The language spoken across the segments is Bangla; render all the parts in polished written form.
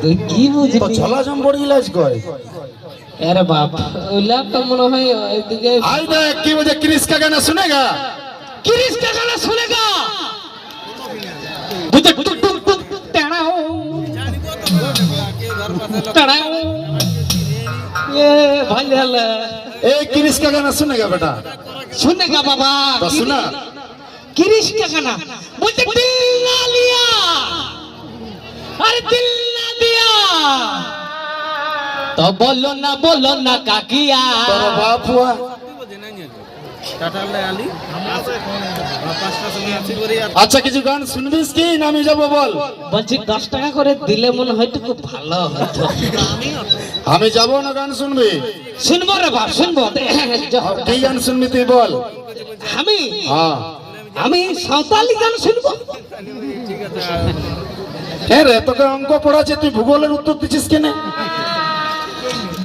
তুই কি বুঝবি তো ঝলা জম্বর ইলাজ কয় अरे बाप ओला तो मनो है एदिके आई देख की वजह क्रिस का गाना सुनेगा क्रिस का गाना सुनेगा बुझे टुक टुक टुक टणाओ टणाओ ये भाई हल्ला ए क्रिस का गाना सुनेगा बेटा सुनेगा बाबा तो सुना क्रिस का गाना मुझे दिल ना लिया अरे दिल ना दिया तो बोलो ना काकिया তোর বাপ हुआ আচ্ছা কিছু গান শুনবিস কি না আমি যাব বল বলছি 10 টাকা করে দিলে মনে হয় খুব ভালো হতো আমি যাব না গান শুনবি শুনবো রে বাপ শুনবো কি গান শুনবি তুই বল আমি হ্যাঁ আমি সাঁওতালি গান শুনবো হ্যাঁ রে তোকে অঙ্ক পড়াচ্ছে তুই ভূগোলের উত্তর দিছিস কেনে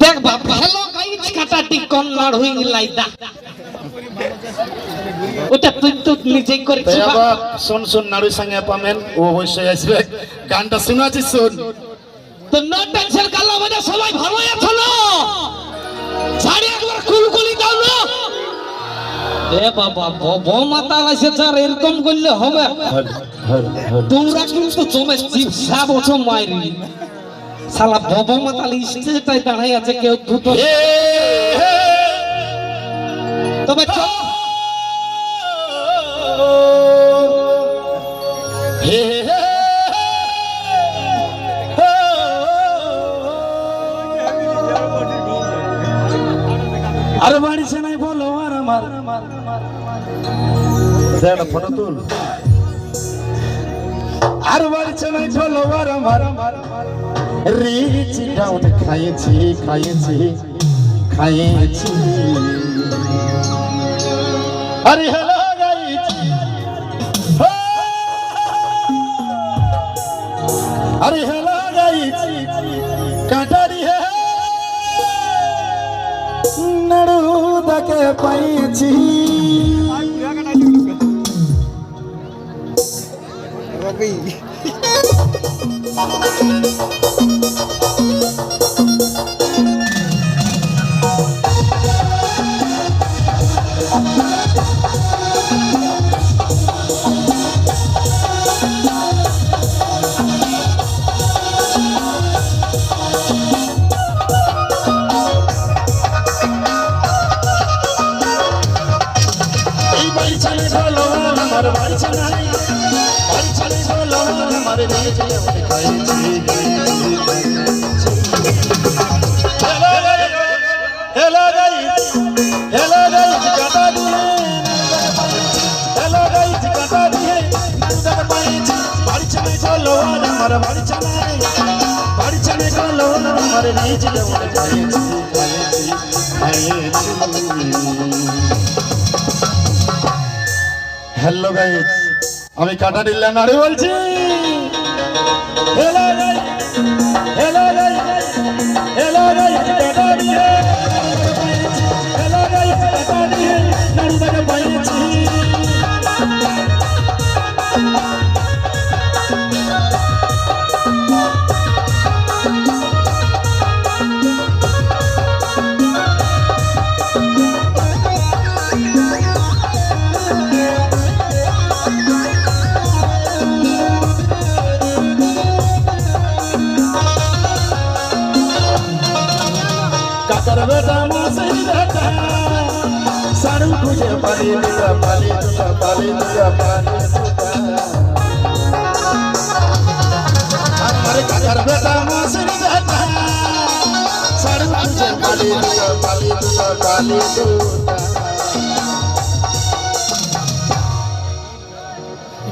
দেখ বাপ হ্যালো গাইজ কাটাটি কন্নড় হই লাইদা ওটা তুই তো নিজেই করেছিস বাপ শুন শুন নাড়ুর সঙ্গে পামেন ও অবশ্যই আসবে গানটা শোনাছিস শুন তো নো টেনশন কালো বাজা সবাই ভালো আছো না ছাড়ি একবার কুলকুলি দাও না এ বাবা বউ মাতা লাইছে স্যার এরকম করলে হবে তোমরা কিন্তু জমে চিপসা বছো মাইরি শালা বউ মাতা লিস্টেটাই দাঁড়াই আছে কেউ দুটো তবে আরে বাড়িছে নাই বলো আর আমার ফটো তুল আর বাড়িছে নাই বলো আর আমার রিচ ডাউন খাইছি আরে হ্যালো গাইস আরে হ্যালো গাইস কাটারি হে নড়ু দকে পাইছি রবি हेलो गाइस আমি কাটা দিলাম না রে বলছি हेलो गाइस কাটা দিয়ে हेलो गाइस কাটা দিয়ে নন্দকে পাইছি तुझे पाली दिया हमारे घर बेटा मौसम रहता सारू तुझे पाली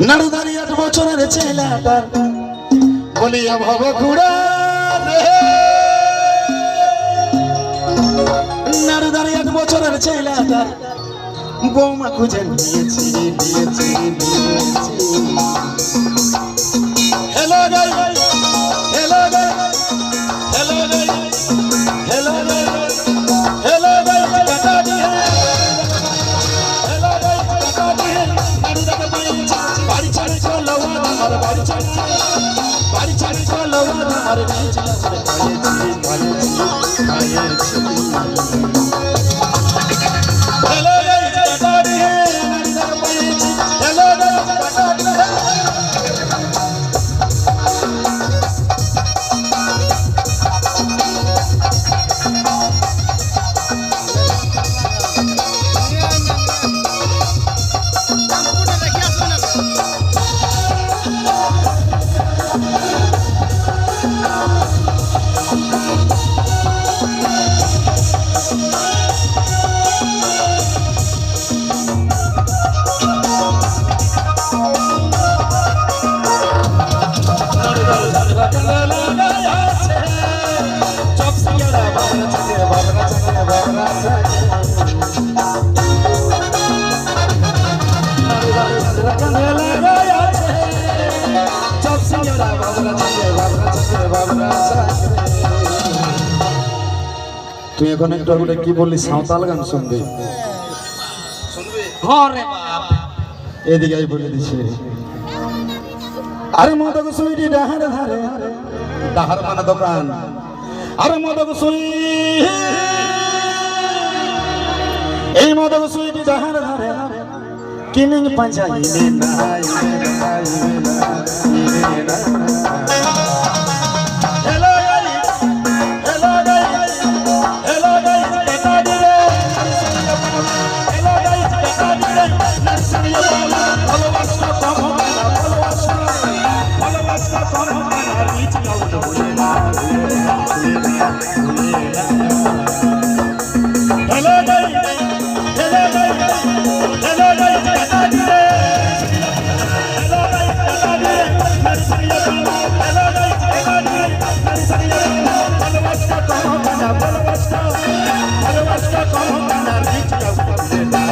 नड़दारी 8 বছরের ছেলেটা বলিয়া ভব ঘুরা রে নড়দারি 8 বছরের ছেলেটা বৌমা খুঁজে নিয়েছি hello guys hello guys hello guys hello guys hello guys काटा दिए हेलो गाइस काटा दिए नड़दा के बाड़ी छाड़ी चलो আমার বাড়ি ছাড়ি চলো আওয়াজ আমার রিচ আউট খায়েছি খায়েছি हेलो गाइस बता दिए नजर पाएছি हेलो गाइस बता दिए তুই এখন একটু আগে কি বললি সাঁওতাল গান শুনবি হ্যাঁ রে বাপ এদিকে আই বলে দিছি আরে মদক সুইটি ডাহার ধারে ডাহার মানে দোকান আরে মদক সুই এই মদক সুইটি ডাহার ধারে কিনিং পাঁচাইলে না hello guys hello guys hello guys बता दिए हेलो गाइस बता दिए नर्सरी वाला ভালোবাসা কম হবে না ভালোবাসা কম হবে না রিচ আউট হয়ে না hello guys hello guys hello guys बता दिए हेलो गाइस बता दिए नर्सरी वाला हेलो गाइस बता दिए नर्सरी वाला ভালোবাসা কম হবে না ভালোবাসা কম হবে না রিচ আউট হয়ে না